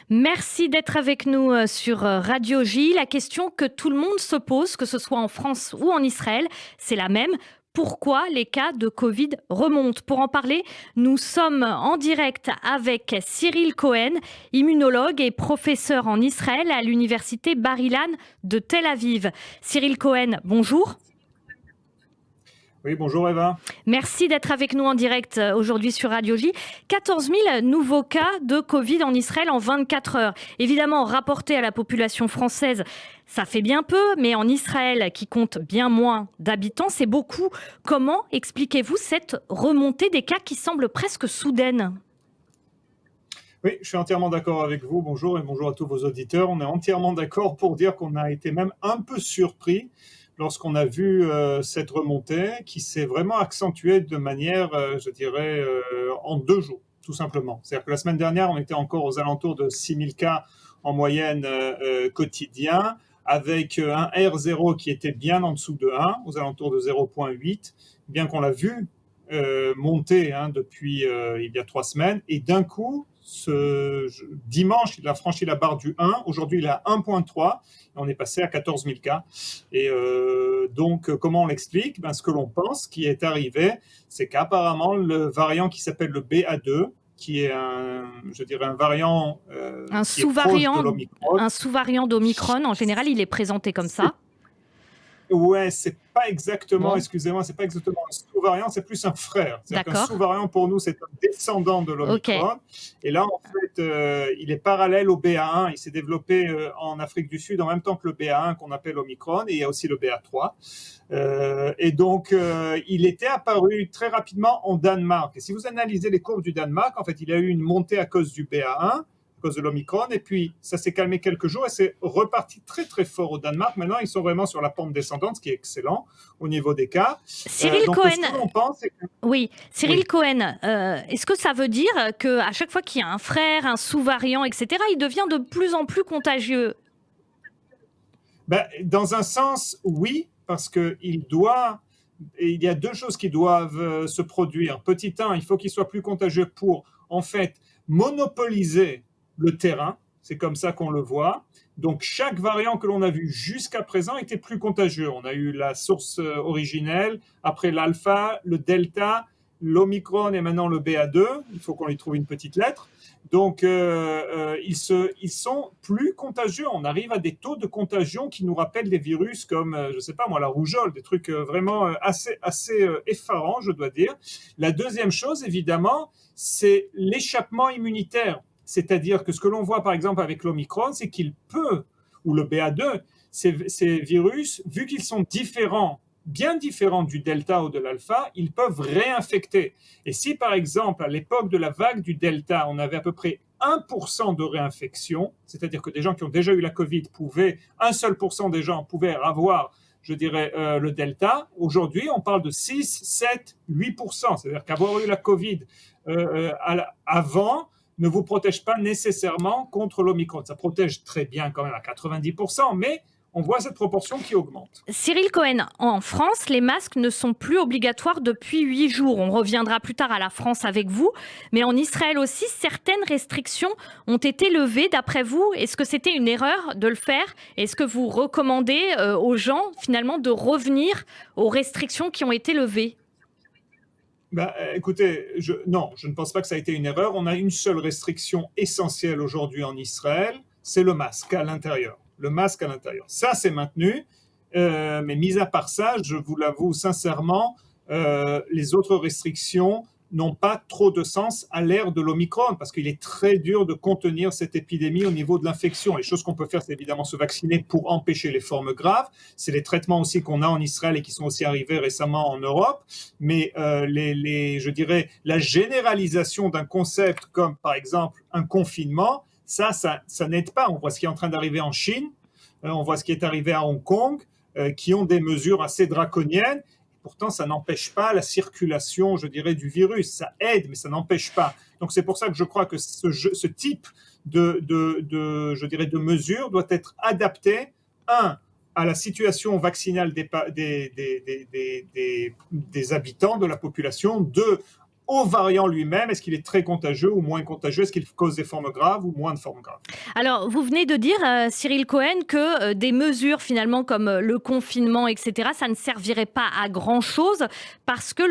Merci d'être avec nous sur Radio J. La question que tout le monde se pose, que ce soit en France ou en Israël, c'est la même. Pourquoi les cas de Covid remontent? Pour en parler, nous sommes en direct avec Cyril Cohen, immunologue et professeur en Israël à l'université Bar-Ilan de Tel Aviv. Cyril Cohen, bonjour. Oui, bonjour Eva. Merci d'être avec nous en direct aujourd'hui sur Radio J. 14 000 nouveaux cas de Covid en Israël en 24 heures. Évidemment, rapporté à la population française, ça fait bien peu, mais en Israël, qui compte bien moins d'habitants, c'est beaucoup. Comment expliquez-vous cette remontée des cas qui semble presque soudaine ? Oui, je suis entièrement d'accord avec vous. Bonjour et bonjour à tous vos auditeurs. On est entièrement d'accord pour dire qu'on a été même un peu surpris lorsqu'on a vu cette remontée qui s'est vraiment accentuée de manière, je dirais, en 2 jours, tout simplement. C'est-à-dire que la semaine dernière, on était encore aux alentours de 6 000 cas en moyenne quotidien, avec un R0 qui était bien en dessous de 1, aux alentours de 0,8, bien qu'on l'a vu monter depuis il y a 3 semaines, et d'un coup, dimanche, il a franchi la barre du 1. Aujourd'hui, il est à 1,3. On est passé à 14 000 cas. Et donc, comment on l'explique? Ce que l'on pense qui est arrivé, c'est qu'apparemment, le variant qui s'appelle le BA2, qui est un variant qui est proche de l'Omicron. Un sous-variant d'Omicron, en général, il est présenté comme ça. Ouais, c'est pas exactement, excusez-moi, c'est pas exactement un sous-variant, c'est plus un frère. C'est-à-dire qu'un sous-variant pour nous, c'est un descendant de l'Omicron. Okay. Et là, en fait, il est parallèle au BA1. Il s'est développé en Afrique du Sud en même temps que le BA1 qu'on appelle Omicron, et il y a aussi le BA3. Et donc, il était apparu très rapidement en Danemark. Et si vous analysez les courbes du Danemark, en fait, il y a eu une montée à cause du BA1. À cause de l'Omicron, et puis ça s'est calmé quelques jours et c'est reparti très très fort au Danemark. Maintenant, ils sont vraiment sur la pente descendante, ce qui est excellent au niveau des cas. Cyril Cohen, Cohen, est-ce que ça veut dire qu'à chaque fois qu'il y a un frère, un sous-variant, etc., il devient de plus en plus contagieux? Dans un sens, oui, parce qu'il y a 2 choses qui doivent se produire. Petit 1, il faut qu'il soit plus contagieux pour, en fait, monopoliser le terrain, c'est comme ça qu'on le voit. Donc chaque variant que l'on a vu jusqu'à présent était plus contagieux. On a eu la source originelle, après l'alpha, le delta, l'omicron et maintenant le BA2. Il faut qu'on lui trouve une petite lettre. Donc ils sont plus contagieux. On arrive à des taux de contagion qui nous rappellent des virus comme, je sais pas moi, la rougeole, des trucs vraiment assez effarants, je dois dire. La deuxième chose, évidemment, c'est l'échappement immunitaire. C'est-à-dire que ce que l'on voit par exemple avec l'Omicron, c'est qu'il peut, ou le BA2, ces virus, vu qu'ils sont différents, bien différents du delta ou de l'alpha, ils peuvent réinfecter. Et si par exemple, à l'époque de la vague du delta, on avait à peu près 1% de réinfection, c'est-à-dire que des gens qui ont déjà eu la Covid un seul % des gens pouvaient avoir, je dirais, le delta. Aujourd'hui, on parle de 6, 7, 8%. C'est-à-dire qu'avoir eu la Covid avant ne vous protège pas nécessairement contre l'Omicron. Ça protège très bien quand même à 90%, mais on voit cette proportion qui augmente. Cyril Cohen, en France, les masques ne sont plus obligatoires depuis 8 jours. On reviendra plus tard à la France avec vous. Mais en Israël aussi, certaines restrictions ont été levées. D'après vous, est-ce que c'était une erreur de le faire? Est-ce que vous recommandez aux gens, finalement, de revenir aux restrictions qui ont été levées? Écoutez, non, je ne pense pas que ça a été une erreur. On a une seule restriction essentielle aujourd'hui en Israël, c'est le masque à l'intérieur. Le masque à l'intérieur. Ça, c'est maintenu. Mais mis à part ça, je vous l'avoue sincèrement, les autres restrictions n'ont pas trop de sens à l'ère de l'Omicron, parce qu'il est très dur de contenir cette épidémie au niveau de l'infection. Les choses qu'on peut faire, c'est évidemment se vacciner pour empêcher les formes graves. C'est les traitements aussi qu'on a en Israël et qui sont aussi arrivés récemment en Europe. Mais je dirais, la généralisation d'un concept comme, par exemple, un confinement, ça n'aide pas. On voit ce qui est en train d'arriver en Chine, on voit ce qui est arrivé à Hong Kong, qui ont des mesures assez draconiennes. Pourtant, ça n'empêche pas la circulation, je dirais, du virus. Ça aide, mais ça n'empêche pas. Donc, c'est pour ça que je crois que ce type de mesures doit être adapté, à la situation vaccinale des habitants, de la population, au variant lui-même. Est-ce qu'il est très contagieux ou moins contagieux? Est-ce qu'il cause des formes graves ou moins de formes graves? Alors, vous venez de dire, Cyril Cohen, que des mesures finalement comme le confinement, etc., ça ne servirait pas à grand-chose parce que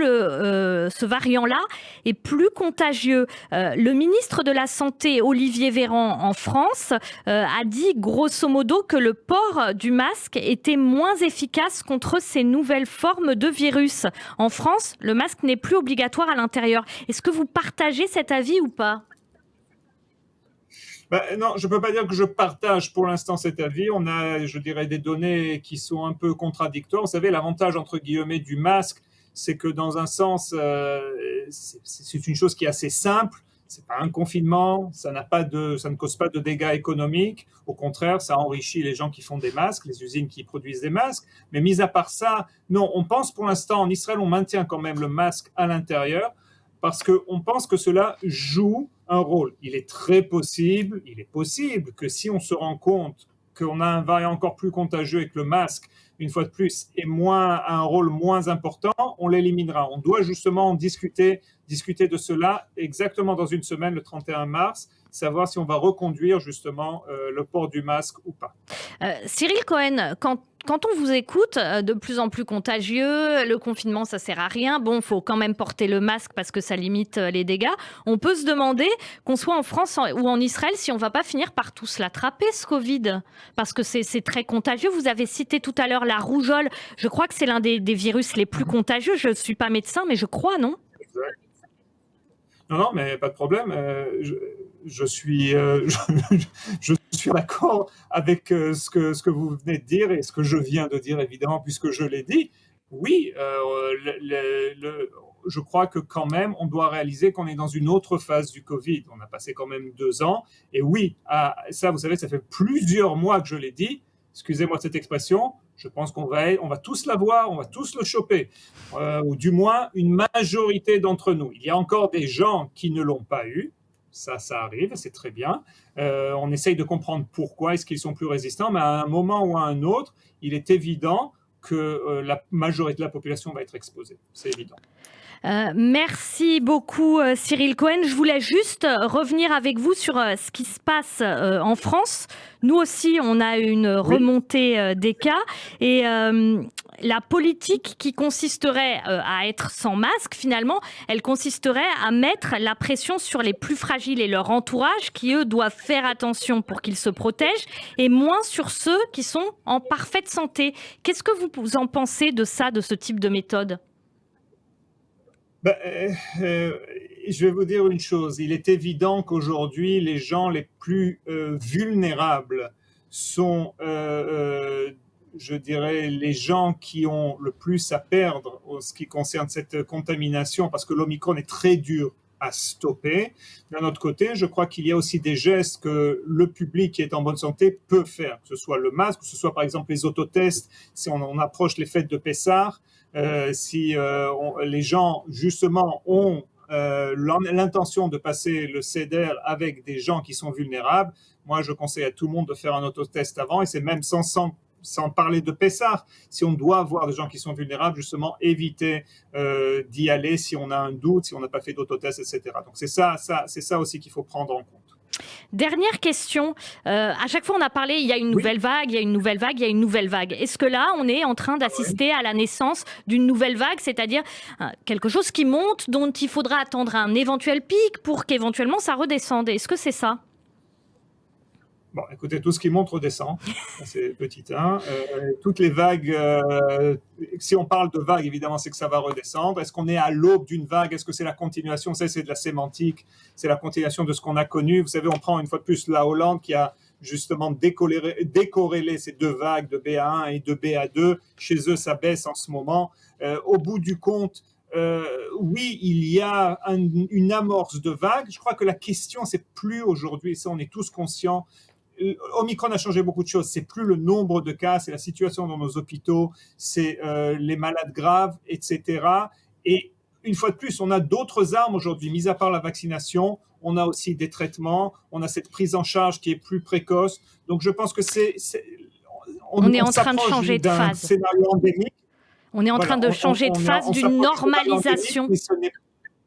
ce variant-là est plus contagieux. Le ministre de la Santé, Olivier Véran, en France, a dit grosso modo que le port du masque était moins efficace contre ces nouvelles formes de virus. En France, le masque n'est plus obligatoire à l'intérieur. Est-ce que vous partagez cet avis ou pas ? Non, je ne peux pas dire que je partage pour l'instant cet avis. On a, je dirais, des données qui sont un peu contradictoires. Vous savez, l'avantage, entre guillemets, du masque, c'est que dans un sens, c'est une chose qui est assez simple. Ce n'est pas un confinement, ça ne cause pas de dégâts économiques. Au contraire, ça enrichit les gens qui font des masques, les usines qui produisent des masques. Mais mis à part ça, non, on pense pour l'instant, en Israël, on maintient quand même le masque à l'intérieur parce qu'on pense que cela joue un rôle. Il est possible que si on se rend compte qu'on a un variant encore plus contagieux et que le masque, une fois de plus, a un rôle moins important, on l'éliminera. On doit justement discuter de cela exactement dans une semaine, le 31 mars, savoir si on va reconduire justement le port du masque ou pas. Cyril Cohen, quand on vous écoute, de plus en plus contagieux, le confinement, ça sert à rien. Bon, il faut quand même porter le masque parce que ça limite les dégâts. On peut se demander, qu'on soit en France ou en Israël, si on ne va pas finir par tous l'attraper, ce Covid. Parce que c'est très contagieux. Vous avez cité tout à l'heure la rougeole. Je crois que c'est l'un des virus les plus contagieux. Je ne suis pas médecin, mais je crois, non ? Exact. Non, mais pas de problème. Je suis d'accord avec ce que vous venez de dire et ce que je viens de dire, évidemment, puisque je l'ai dit. Oui, je crois que quand même, on doit réaliser qu'on est dans une autre phase du Covid. On a passé quand même 2 ans. Et oui, ça, vous savez, ça fait plusieurs mois que je l'ai dit. Excusez-moi de cette expression. Je pense qu'on va tous l'avoir, on va tous le choper, ou du moins une majorité d'entre nous. Il y a encore des gens qui ne l'ont pas eu, ça arrive, c'est très bien. On essaye de comprendre pourquoi est-ce qu'ils sont plus résistants, mais à un moment ou à un autre, il est évident que la majorité de la population va être exposée, c'est évident. Merci beaucoup Cyril Cohen. Je voulais juste revenir avec vous sur ce qui se passe en France. Nous aussi, on a une remontée des cas et la politique qui consisterait à être sans masque, finalement, elle consisterait à mettre la pression sur les plus fragiles et leur entourage qui, eux, doivent faire attention pour qu'ils se protègent et moins sur ceux qui sont en parfaite santé. Qu'est-ce que vous en pensez de ça, de ce type de méthode ? Je vais vous dire une chose. Il est évident qu'aujourd'hui, les gens les plus vulnérables sont, je dirais, les gens qui ont le plus à perdre en ce qui concerne cette contamination, parce que l'Omicron est très dur à stopper. D'un autre côté, je crois qu'il y a aussi des gestes que le public qui est en bonne santé peut faire, que ce soit le masque, que ce soit par exemple les autotests, si on approche les fêtes de Pessah, si les gens justement ont l'intention de passer le Seder avec des gens qui sont vulnérables, moi je conseille à tout le monde de faire un autotest avant, et c'est même sans parler de Pessah, si on doit voir des gens qui sont vulnérables, justement éviter d'y aller si on a un doute, si on n'a pas fait d'autotest, etc. Donc c'est ça aussi qu'il faut prendre en compte. Dernière question. À chaque fois, on a parlé, il y a une nouvelle vague, il y a une nouvelle vague, il y a une nouvelle vague. Est-ce que là, on est en train d'assister à la naissance d'une nouvelle vague, c'est-à-dire quelque chose qui monte, dont il faudra attendre un éventuel pic pour qu'éventuellement ça redescende? Est-ce que c'est ça? Bon, écoutez, tout ce qui monte redescend, c'est petit 1. Toutes les vagues, si on parle de vagues, évidemment, c'est que ça va redescendre. Est-ce qu'on est à l'aube d'une vague? Est-ce que c'est la continuation? Ça, c'est de la sémantique. C'est la continuation de ce qu'on a connu. Vous savez, on prend une fois de plus la Hollande qui a justement décorrélé ces 2 vagues de BA1 et de BA2. Chez eux, ça baisse en ce moment. Au bout du compte, oui, il y a une amorce de vague. Je crois que la question, c'est plus aujourd'hui, ça on est tous conscients, Omicron a changé beaucoup de choses. C'est plus le nombre de cas, c'est la situation dans nos hôpitaux, c'est les malades graves, etc. Et une fois de plus, on a d'autres armes aujourd'hui, mis à part la vaccination. On a aussi des traitements, on a cette prise en charge qui est plus précoce. Donc je pense que on est en train de changer de phase. Scénario endémique. On est en train de changer de phase d'une normalisation.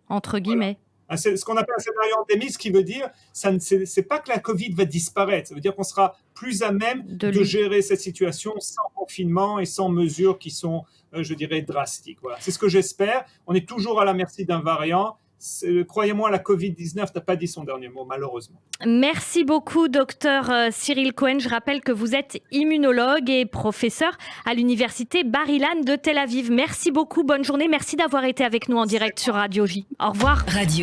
entre guillemets. C'est ce qu'on appelle un scénario endémique, ce qui veut dire, c'est pas que la Covid va disparaître, ça veut dire qu'on sera plus à même de gérer cette situation sans confinement et sans mesures qui sont, je dirais, drastiques. Voilà. C'est ce que j'espère. On est toujours à la merci d'un variant. Croyez-moi, la Covid-19 n'a pas dit son dernier mot, malheureusement. Merci beaucoup, docteur Cyril Cohen. Je rappelle que vous êtes immunologue et professeur à l'université Bar-Ilan de Tel Aviv. Merci beaucoup, bonne journée. Merci d'avoir été avec nous en direct sur Radio J. Au revoir.